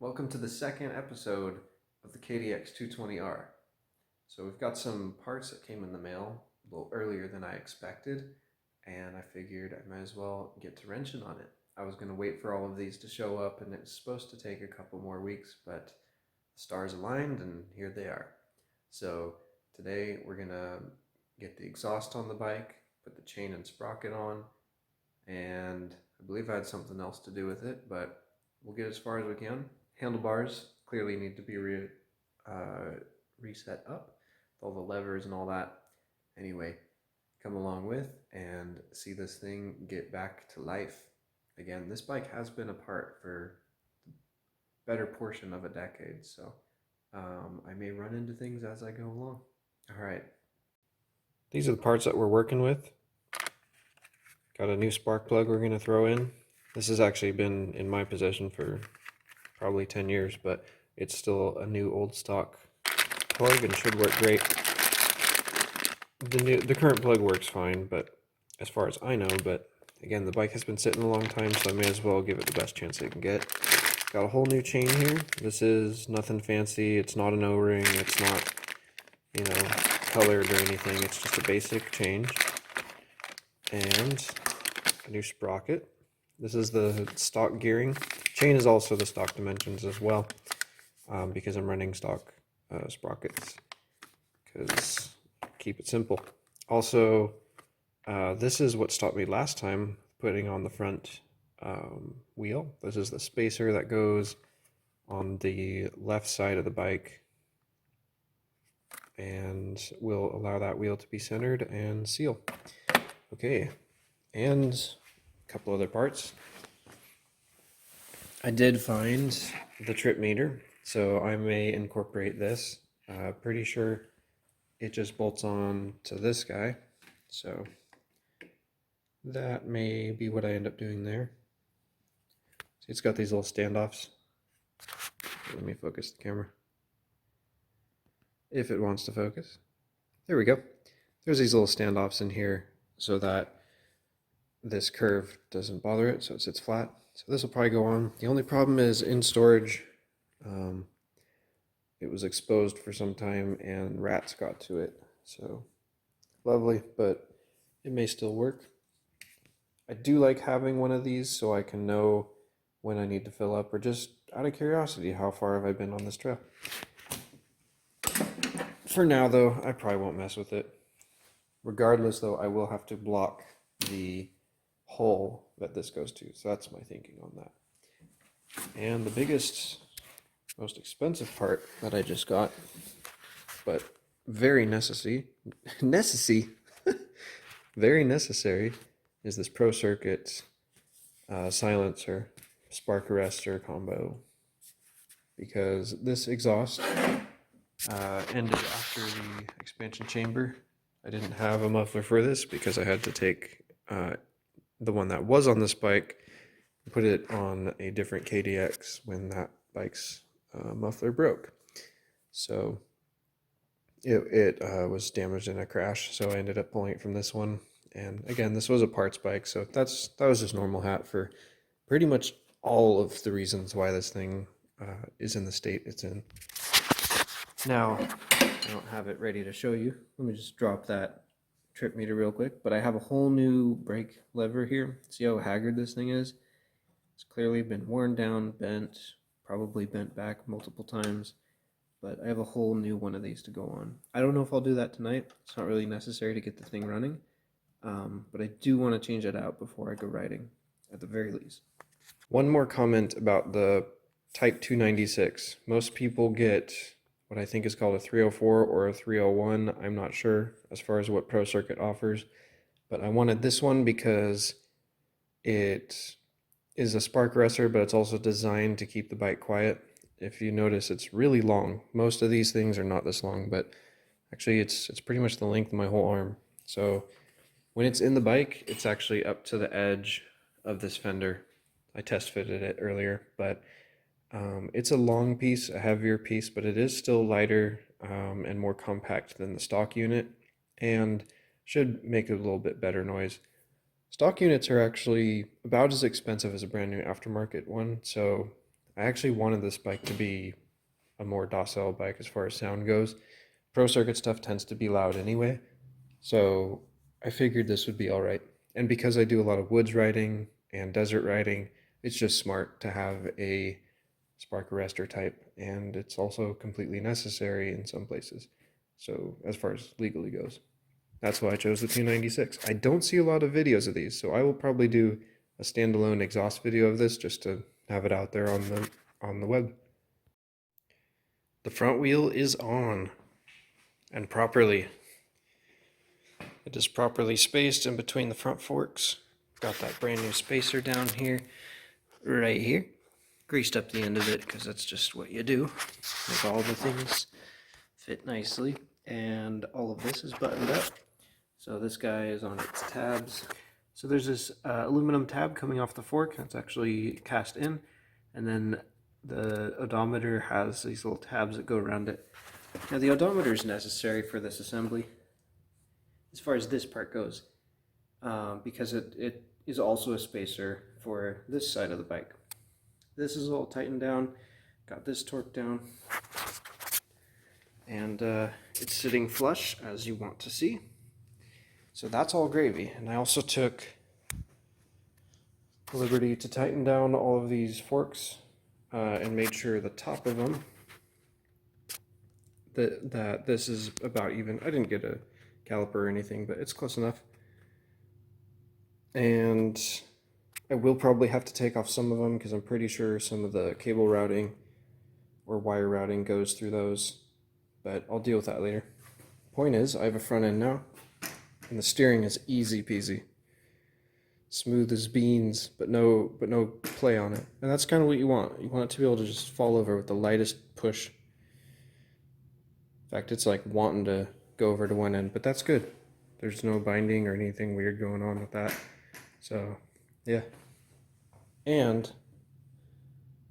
Welcome to the second episode of the KDX 220R. So we've got some parts that came in the mail a little earlier than I expected, and I figured I might as well get to wrenching on it. I was going to wait for all of these to show up, and it's supposed to take a couple more weeks, but the stars aligned, and here they are. So today we're going to get the exhaust on the bike, put the chain and sprocket on, and I believe I had something else to do with it, but we'll get as far as we can. Handlebars clearly need to be reset up with all the levers and all that. Anyway, come along with and see this thing get back to life. Again, this bike has been apart for the better portion of a decade, so I may run into things as I go along. All right. These are the parts that we're working with. Got a new spark plug we're going to throw in. This has actually been in my possession for probably 10 years, but it's still a new old stock plug and should work great. The current plug works fine, but as far as I know, but again, the bike has been sitting a long time, so I may as well give it the best chance I can get. Got a whole new chain here. This is nothing fancy. It's not an O-ring. It's not, colored or anything. It's just a basic change. And a new sprocket. This is the stock gearing. Chain is also the stock dimensions as well, because I'm running stock sprockets, because keep it simple. Also, this is what stopped me last time putting on the front wheel. This is the spacer that goes on the left side of the bike and will allow that wheel to be centered and seal. Okay, and a couple other parts. I did find the trip meter, so I may incorporate this. Pretty sure it just bolts on to this guy, so that may be what I end up doing there. See, it's got these little standoffs. Let me focus the camera. If it wants to focus. There we go. There's these little standoffs in here so that this curve doesn't bother it, so it sits flat. So this will probably go on. The only problem is in storage, it was exposed for some time and rats got to it. So lovely, but it may still work. I do like having one of these so I can know when I need to fill up, or just out of curiosity, how far have I been on this trail? For now though, I probably won't mess with it. Regardless though, I will have to block the hole that this goes to. So that's my thinking on that. And the biggest, most expensive part that I just got, but very necessary, very necessary, is this Pro Circuit silencer spark arrestor combo. Because this exhaust ended after the expansion chamber. I didn't have a muffler for this because I had to take the one that was on this bike and put it on a different KDX when that bike's muffler broke. So it was damaged in a crash, so I ended up pulling it from this one. And again, this was a parts bike, so that was just normal hat for pretty much all of the reasons why this thing is in the state it's in. Now, I don't have it ready to show you. Let me just drop that trip meter real quick, but I have a whole new brake lever here. See how haggard this thing is? It's clearly been worn down, bent, probably bent back multiple times, but I have a whole new one of these to go on. I don't know if I'll do that tonight. It's not really necessary to get the thing running, but I do want to change it out before I go riding, at the very least. One more comment about the Type 296. Most people get what I think is called a 304 or a 301. I'm not sure as far as what Pro Circuit offers, but I wanted this one because it is a spark arrestor, but it's also designed to keep the bike quiet. If you notice, it's really long. Most of these things are not this long, but actually it's pretty much the length of my whole arm. So when it's in the bike, it's actually up to the edge of this fender. I test fitted it earlier, but it's a long piece, a heavier piece, but it is still lighter and more compact than the stock unit, and should make a little bit better noise. Stock units are actually about as expensive as a brand new aftermarket one, so I actually wanted this bike to be a more docile bike as far as sound goes. Pro circuit stuff tends to be loud anyway, so I figured this would be all right. And because I do a lot of woods riding and desert riding, it's just smart to have a spark arrestor type, and it's also completely necessary in some places. So as far as legally goes, that's why I chose the 296. I don't see a lot of videos of these, so I will probably do a standalone exhaust video of this just to have it out there on the web. The front wheel is on, and properly. It is properly spaced in between the front forks. Got that brand new spacer down here, right here. Greased up the end of it because that's just what you do. Make all the things fit nicely. And all of this is buttoned up. So this guy is on its tabs. So there's this aluminum tab coming off the fork that's actually cast in. And then the odometer has these little tabs that go around it. Now the odometer is necessary for this assembly, as far as this part goes, because it is also a spacer for this side of the bike. This is all tightened down, got this torqued down, and it's sitting flush as you want to see. So that's all gravy. And I also took the liberty to tighten down all of these forks and made sure the top of them, that this is about even. I didn't get a caliper or anything, but it's close enough. And I will probably have to take off some of them because I'm pretty sure some of the cable routing or wire routing goes through those, but I'll deal with that later. Point is, I have a front end now, and the steering is easy peasy. Smooth as beans, but no play on it. And that's kind of what you want. You want it to be able to just fall over with the lightest push. In fact, it's like wanting to go over to one end, but that's good. There's no binding or anything weird going on with that. So, yeah. And,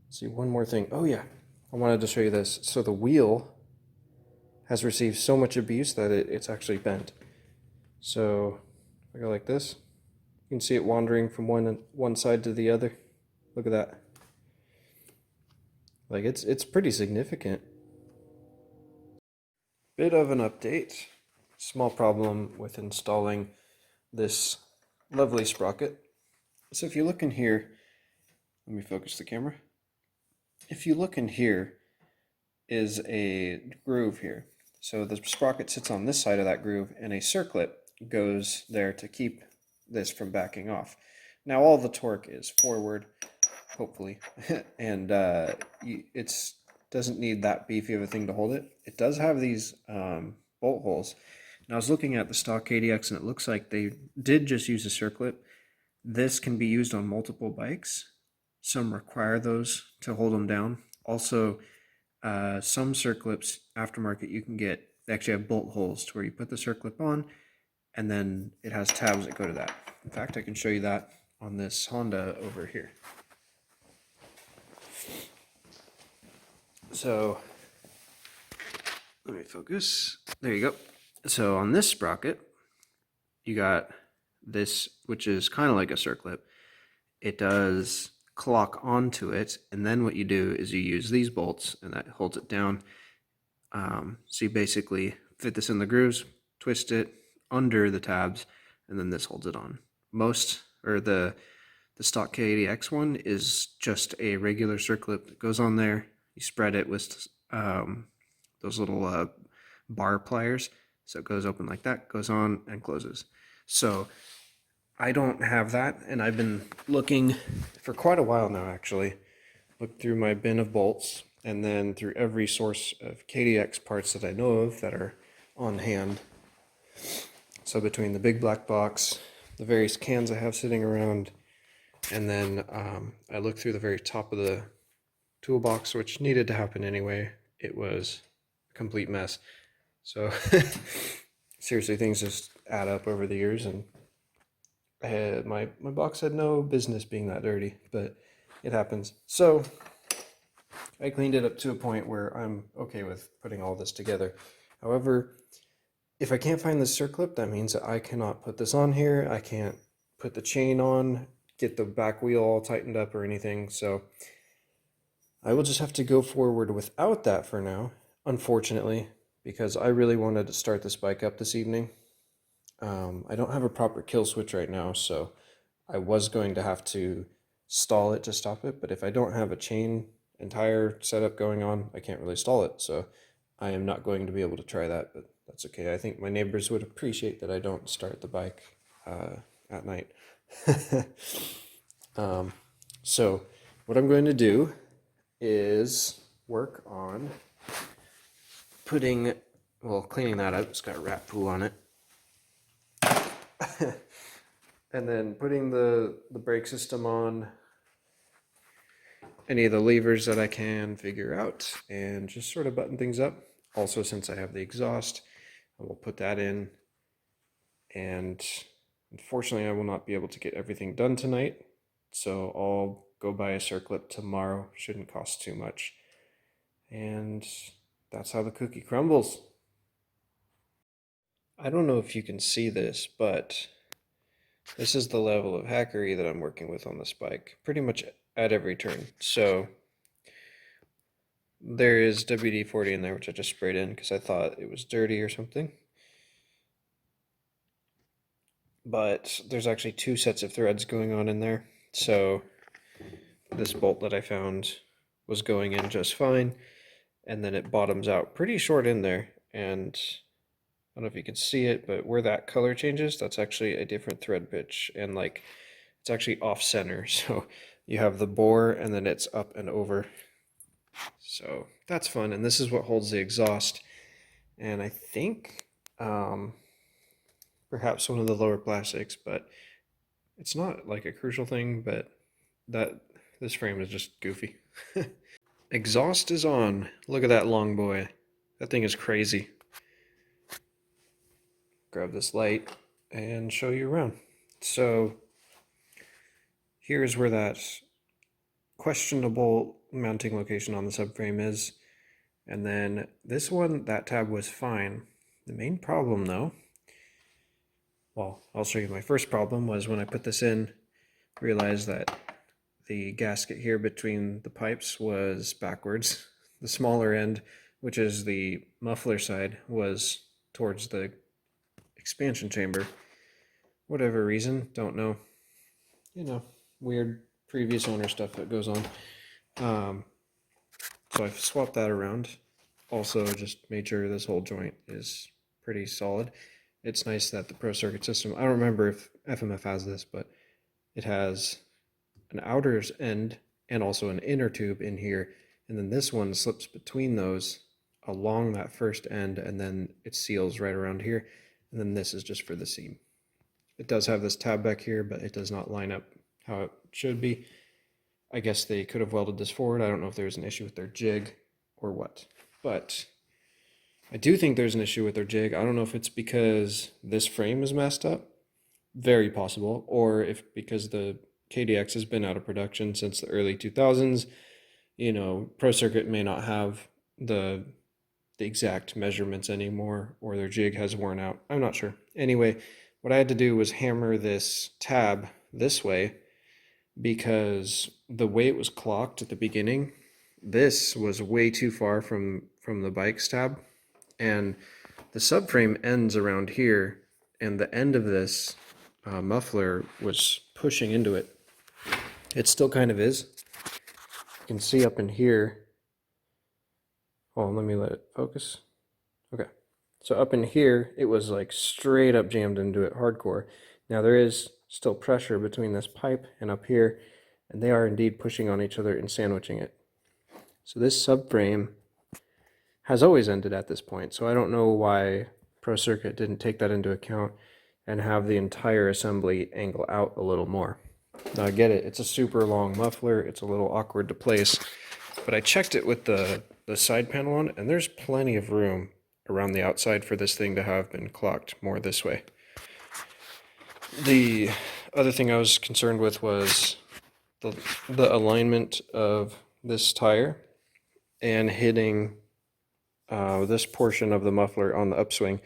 let's see, one more thing. Oh yeah, I wanted to show you this. So the wheel has received so much abuse that it's actually bent. So, if I go like this, you can see it wandering from one side to the other. Look at that. Like, it's pretty significant. Bit of an update. Small problem with installing this lovely sprocket. So if you look in here, let me focus the camera. If you look in here is a groove here. So the sprocket sits on this side of that groove, and a circlip goes there to keep this from backing off. Now all the torque is forward, hopefully, and it doesn't need that beefy of a thing to hold it. It does have these bolt holes. And I was looking at the stock KDX, and it looks like they did just use a circlip. This can be used on multiple bikes. Some require those to hold them down. Also, some circlips aftermarket you can get, they actually have bolt holes to where you put the circlip on, and then it has tabs that go to that. In fact, I can show you that on this Honda over here. So, let me focus. There you go. So on this sprocket, you got this, which is kind of like a circlip. It does clock onto it, and then what you do is you use these bolts, and that holds it down. So you basically fit this in the grooves, twist it under the tabs, and then this holds it on. The stock KDX one is just a regular circlip that goes on there. You spread it with those little bar pliers, so it goes open like that, goes on and closes. So I don't have that, and I've been looking for quite a while now, actually. Looked through my bin of bolts, and then through every source of KDX parts that I know of that are on hand. So between the big black box, the various cans I have sitting around, and then I looked through the very top of the toolbox, which needed to happen anyway. It was a complete mess. So seriously, things just add up over the years, and my box had no business being that dirty, but it happens. So I cleaned it up to a point where I'm okay with putting all this together. However, if I can't find the circlip, that means that I cannot put this on here. I can't put the chain on, get the back wheel all tightened up or anything. So I will just have to go forward without that for now, unfortunately, because I really wanted to start this bike up this evening. I don't have a proper kill switch right now, so I was going to have to stall it to stop it, but if I don't have a chain entire setup going on, I can't really stall it, so I am not going to be able to try that, but that's okay. I think my neighbors would appreciate that I don't start the bike at night. So what I'm going to do is work on cleaning that up. It's got rat poo on it. And then putting the brake system on, any of the levers that I can figure out, and just sort of button things up. Also, since I have the exhaust, I will put that in. And unfortunately, I will not be able to get everything done tonight, so I'll go buy a circlip tomorrow. Shouldn't cost too much. And that's how the cookie crumbles. I don't know if you can see this, but this is the level of hackery that I'm working with on this bike, pretty much at every turn. So there is WD-40 in there, which I just sprayed in because I thought it was dirty or something. But there's actually 2 sets of threads going on in there. So this bolt that I found was going in just fine, and then it bottoms out pretty short in there. And I don't know if you can see it, but where that color changes, that's actually a different thread pitch, and like it's actually off center. So you have the bore and then it's up and over. So that's fun, and this is what holds the exhaust. And I think perhaps one of the lower plastics, but it's not like a crucial thing, but this frame is just goofy. Exhaust is on. Look at that long boy. That thing is crazy. Grab this light and show you around. So here's where that questionable mounting location on the subframe is. And then this one, that tab was fine. The main problem though, well, I'll show you my first problem was when I put this in, realized that the gasket here between the pipes was backwards. The smaller end, which is the muffler side, was towards the expansion chamber. Whatever reason, don't know. You know, weird previous owner stuff that goes on. So I've swapped that around. Also just made sure this whole joint is pretty solid. It's nice that the Pro Circuit system, I don't remember if FMF has this, but it has an outer end and also an inner tube in here. And then this one slips between those along that first end, and then it seals right around here. And then this is just for the seam. It does have this tab back here, but it does not line up how it should be. I guess they could have welded this forward. I don't know if there's an issue with their jig or what, but I do think there's an issue with their jig. I don't know if it's because this frame is messed up, very possible, or if because the KDX has been out of production since the early 2000s, you know, Pro Circuit may not have the exact measurements anymore, or their jig has worn out. I'm not sure. Anyway, what I had to do was hammer this tab this way because the way it was clocked at the beginning, this was way too far from the bike's tab, and the subframe ends around here, and the end of this muffler was pushing into it. It still kind of is. You can see up in here. Oh, let me let it focus. Okay. So up in here, it was like straight up jammed into it hardcore. Now there is still pressure between this pipe and up here, and they are indeed pushing on each other and sandwiching it. So this subframe has always ended at this point. So I don't know why Pro Circuit didn't take that into account and have the entire assembly angle out a little more. Now I get it, it's a super long muffler, it's a little awkward to place, but I checked it with the side panel on, and there's plenty of room around the outside for this thing to have been clocked more this way. The other thing I was concerned with was the alignment of this tire and hitting this portion of the muffler on the upswing.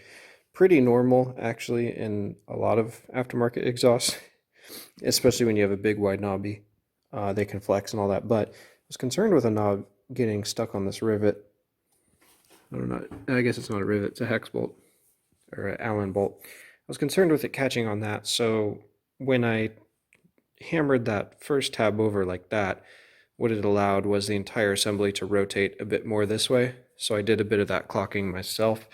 Pretty normal actually in a lot of aftermarket exhausts, especially when you have a big wide knobby. They can flex and all that, but was concerned with a knob getting stuck on this rivet. I don't know, I guess it's not a rivet, it's a hex bolt, or an Allen bolt. I was concerned with it catching on that, so when I hammered that first tab over like that, what it allowed was the entire assembly to rotate a bit more this way. So I did a bit of that clocking myself.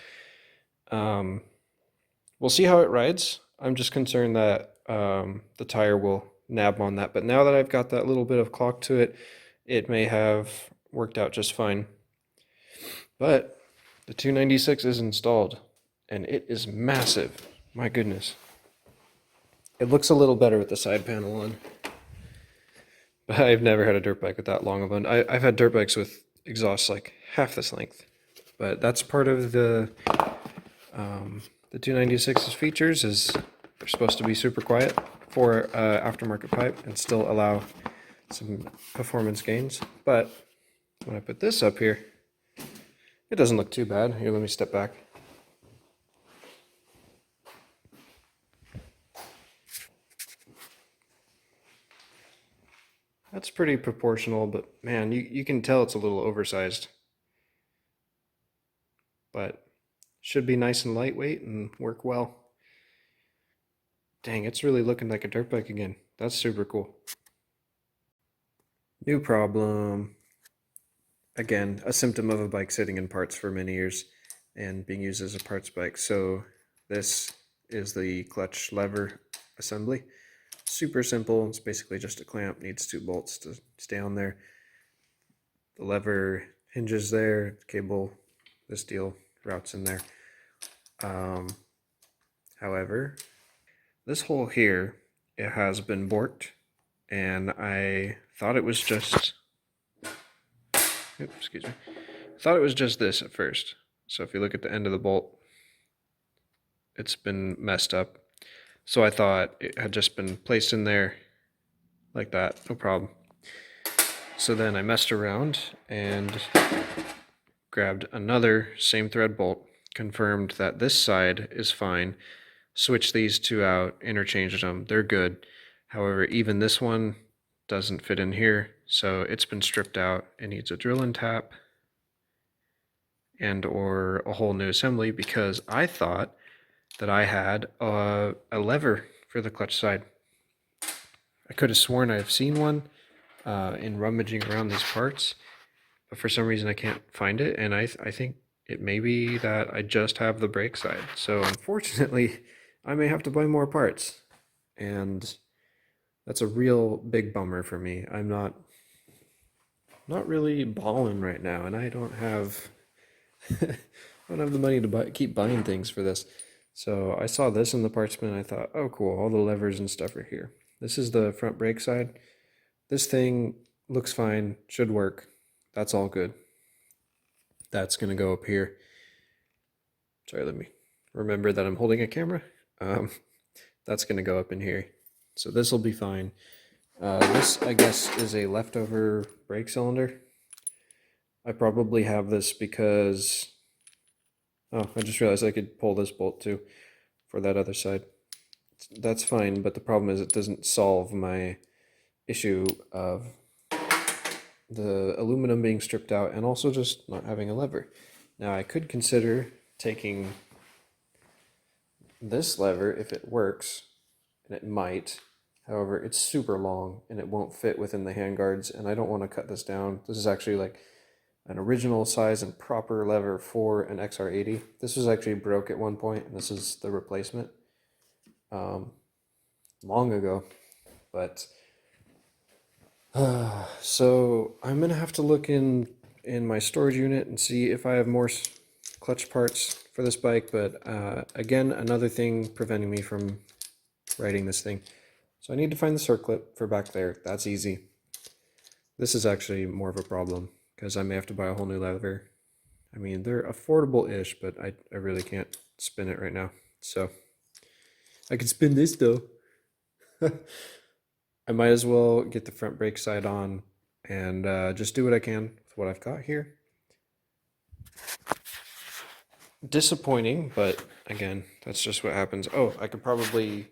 We'll see how it rides. I'm just concerned that the tire will nab on that. But now that I've got that little bit of clock to it, it may have worked out just fine. But the 296 is installed, and it is massive. My goodness. It looks a little better with the side panel on. But I've never had a dirt bike with that long of one. I've had dirt bikes with exhausts like half this length. But that's part of the 296's features, is they're supposed to be super quiet for aftermarket pipe and still allow some performance gains. But when I put this up here, it doesn't look too bad. Here, let me step back. That's pretty proportional, but man, you can tell it's a little oversized. But should be nice and lightweight and work well. Dang, it's really looking like a dirt bike again. That's super cool. New problem. Again, a symptom of a bike sitting in parts for many years and being used as a parts bike. So this is the clutch lever assembly. Super simple. It's basically just a clamp, needs 2 bolts to stay on there. The lever hinges there, cable, this deal routes in there. However, this hole here, it has been borked, and I thought it was just, excuse me, I thought it was just this at first. So if you look at the end of the bolt, it's been messed up. So I thought it had just been placed in there like that, no problem. So then I messed around and grabbed another same thread bolt, confirmed that this side is fine, switched these 2 out, interchanged them, they're good. However, even this one doesn't fit in here, so it's been stripped out. It needs a drill and tap and or a whole new assembly, because I thought that I had a lever for the clutch side. I could have sworn I've seen one in rummaging around these parts, but for some reason I can't find it, and I think it may be that I just have the brake side. So unfortunately, I may have to buy more parts, and that's a real big bummer for me. I'm not really balling right now, and I don't have I don't have the money to keep buying things for this. So I saw this in the parts bin, and I thought, oh cool, all the levers and stuff are here. This is the front brake side. This thing looks fine, should work. That's all good. That's gonna go up here. Sorry, let me remember that I'm holding a camera. That's gonna go up in here. So this will be fine. This, I guess, is a leftover brake cylinder. I probably have this because, oh, I just realized I could pull this bolt too for that other side. That's fine, but the problem is it doesn't solve my issue of the aluminum being stripped out and also just not having a lever. Now I could consider taking this lever if it works, and it might. However, it's super long and it won't fit within the handguards, and I don't want to cut this down. This is actually like an original size and proper lever for an XR80. This was actually broke at one point, and this is the replacement long ago. But so I'm gonna have to look in my storage unit and see if I have more clutch parts for this bike. But again, another thing preventing me from riding this thing. So I need to find the circlip for back there. That's easy. This is actually more of a problem because I may have to buy a whole new lever. I mean, they're affordable-ish, but I really can't spin it right now. So I can spin this though. I might as well get the front brake side on and just do what I can with what I've got here. Disappointing, but again, that's just what happens. Oh, I could probably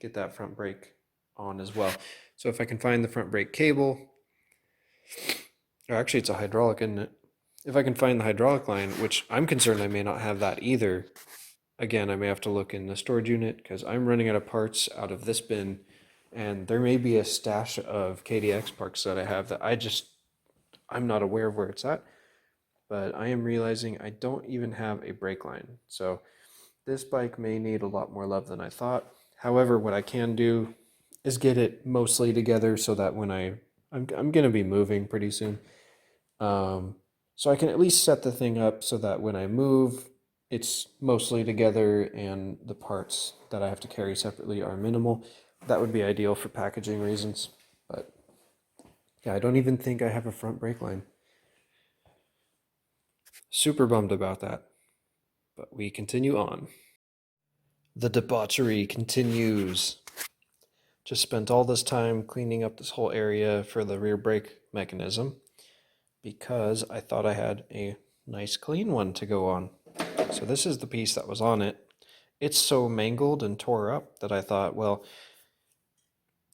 get that front brake on as well. So if I can find the front brake cable, Or actually, it's a hydraulic, isn't it? If I can find the hydraulic line, which I'm concerned I may not have that either. Again, I may have to look in the storage unit because I'm running out of parts out of this bin, and there may be a stash of KDX parts that I have that I'm not aware of where it's at. But I am realizing I don't even have a brake line. So this bike may need a lot more love than I thought. However, what I can do is get it mostly together so that when I'm going to be moving pretty soon. So I can at least set the thing up so that when I move, it's mostly together and the parts that I have to carry separately are minimal. That would be ideal for packaging reasons. But yeah, I don't even think I have a front brake line. Super bummed about that. But we continue on. The debauchery continues. Just spent all this time cleaning up this whole area for the rear brake mechanism because I thought I had a nice clean one to go on. So this is the piece that was on it. It's so mangled and tore up that I thought, well,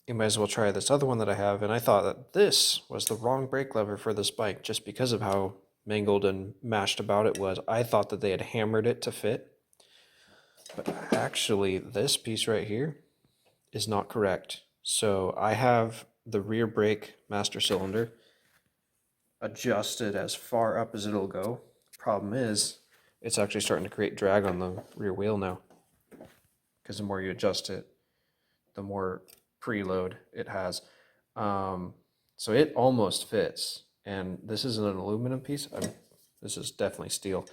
you might as well try this other one that I have. And I thought that this was the wrong brake lever for this bike just because of how mangled and mashed about it was. I thought that they had hammered it to fit. But actually, this piece right here is not correct. So I have the rear brake master cylinder adjusted as far up as it'll go. Problem is, it's actually starting to create drag on the rear wheel now. Because the more you adjust it, the more preload it has. So it almost fits. And this is an aluminum piece. This is definitely steel.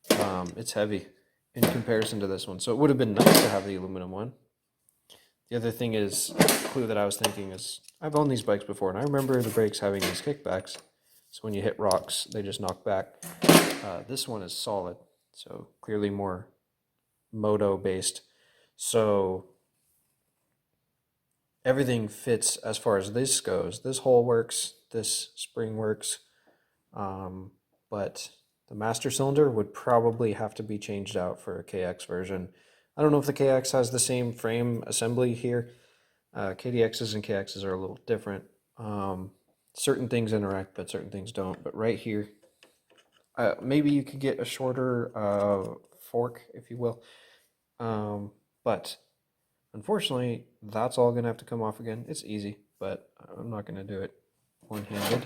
It's heavy in comparison to this one. So it would have been nice to have the aluminum one. The other thing is, clue that I was thinking is, I've owned these bikes before, and I remember the brakes having these kickbacks. So when you hit rocks, they just knock back. This one is solid, so clearly more moto based. So everything fits as far as this goes. This hole works, this spring works, but the master cylinder would probably have to be changed out for a KX version. I don't know if the KX has the same frame assembly here. KDXs and KXs are a little different. Certain things interact, but certain things don't. But right here, maybe you could get a shorter fork, if you will. But unfortunately, that's all going to have to come off again. It's easy, but I'm not going to do it one-handed.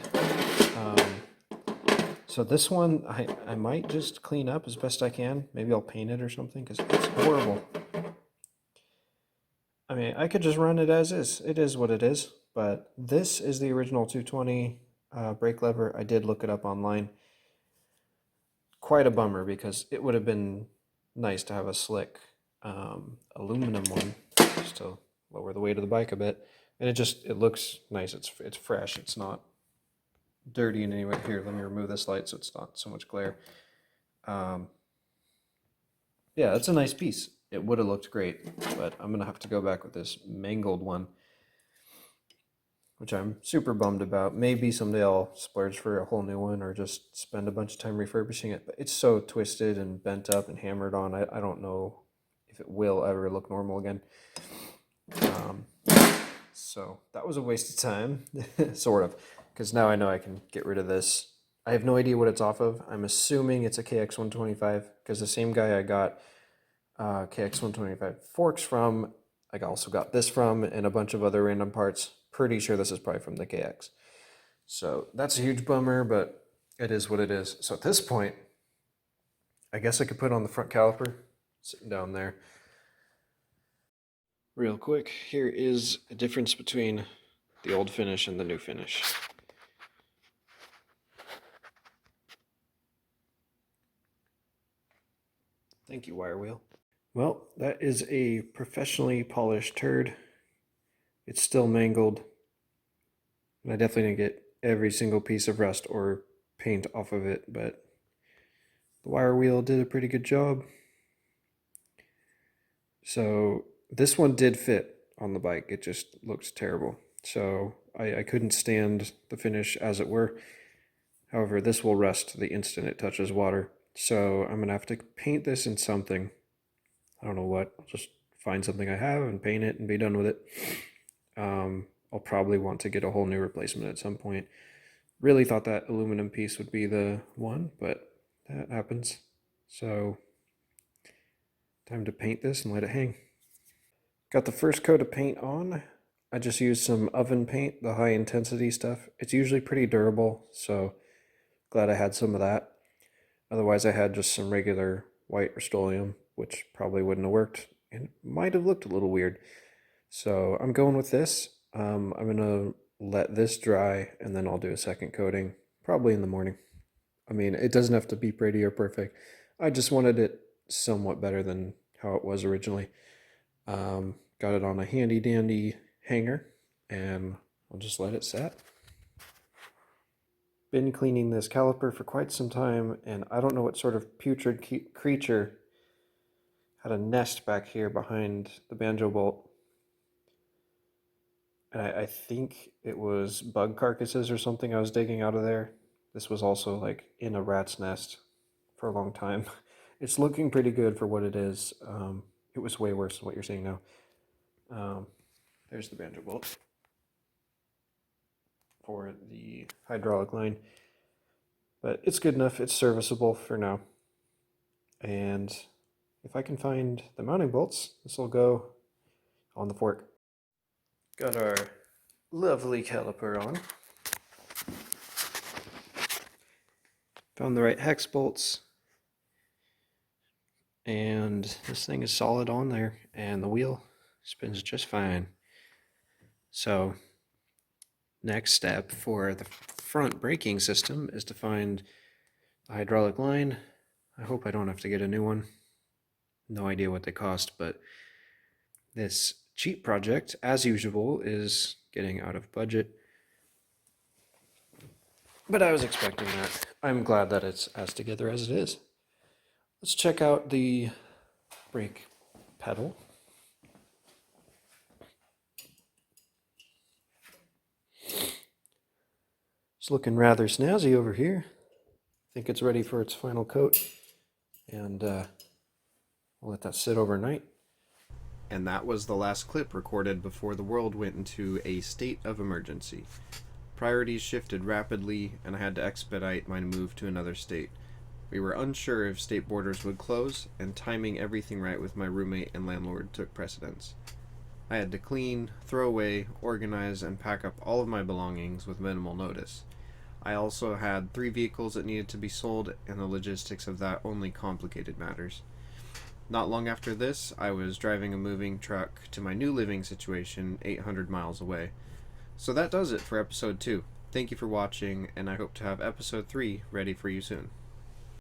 So this one, I might just clean up as best I can. Maybe I'll paint it or something, because it's horrible. I mean, I could just run it as is. It is what it is. But this is the original 220 brake lever. I did look it up online. Quite a bummer because it would have been nice to have a slick aluminum one just to lower the weight of the bike a bit. And it looks nice. It's fresh. It's not dirty in any way. Here, let me remove this light so it's not so much glare. Yeah, that's a nice piece. It would have looked great, but I'm going to have to go back with this mangled one, which I'm super bummed about. Maybe someday I'll splurge for a whole new one or just spend a bunch of time refurbishing it, but it's so twisted and bent up and hammered on. I don't know if it will ever look normal again. So that was a waste of time, sort of, because now I know I can get rid of this. I have no idea what it's off of. I'm assuming it's a KX125 because the same guy I got KX125 forks from, I also got this from, and a bunch of other random parts. Pretty sure this is probably from the KX. So that's a huge bummer, but it is what it is. So at this point, I guess I could put on the front caliper, sitting down there. Real quick, here is a difference between the old finish and the new finish. Thank you, wire wheel. Well, that is a professionally polished turd. It's still mangled. And I definitely didn't get every single piece of rust or paint off of it, but the wire wheel did a pretty good job. So this one did fit on the bike. It just looks terrible. So I couldn't stand the finish as it were. However, this will rust the instant it touches water. So I'm going to have to paint this in something. I don't know what. I'll just find something I have and paint it and be done with it. I'll probably want to get a whole new replacement at some point. Really thought that aluminum piece would be the one, but that happens. So, time to paint this and let it hang. Got the first coat of paint on. I just used some oven paint, the high intensity stuff. It's usually pretty durable, so glad I had some of that. Otherwise, I had just some regular white Rust-Oleum, which probably wouldn't have worked and might have looked a little weird. So I'm going with this. I'm gonna let this dry and then I'll do a second coating, probably in the morning. I mean, it doesn't have to be pretty or perfect. I just wanted it somewhat better than how it was originally. Got it on a handy dandy hanger and I'll just let it set. Been cleaning this caliper for quite some time, and I don't know what sort of putrid creature had a nest back here behind the banjo bolt. And I think it was bug carcasses or something I was digging out of there. This was also like in a rat's nest for a long time. It's looking pretty good for what it is. It was way worse than what you're seeing now. There's the banjo bolt for the hydraulic line. But it's good enough. It's serviceable for now. And if I can find the mounting bolts, this will go on the fork. Got our lovely caliper on. Found the right hex bolts. And this thing is solid on there, and the wheel spins just fine. So next step for the front braking system is to find the hydraulic line. I hope I don't have to get a new one. No idea what they cost, but this cheap project, as usual, is getting out of budget. But I was expecting that. I'm glad that it's as together as it is. Let's check out the brake pedal. It's looking rather snazzy over here. I think it's ready for its final coat, and we'll let that sit overnight. And that was the last clip recorded before the world went into a state of emergency. Priorities shifted rapidly, and I had to expedite my move to another state. We were unsure if state borders would close, and timing everything right with my roommate and landlord took precedence. I had to clean, throw away, organize, and pack up all of my belongings with minimal notice. I also had 3 vehicles that needed to be sold, and the logistics of that only complicated matters. Not long after this, I was driving a moving truck to my new living situation 800 miles away. So that does it for episode 2. Thank you for watching, and I hope to have episode 3 ready for you soon.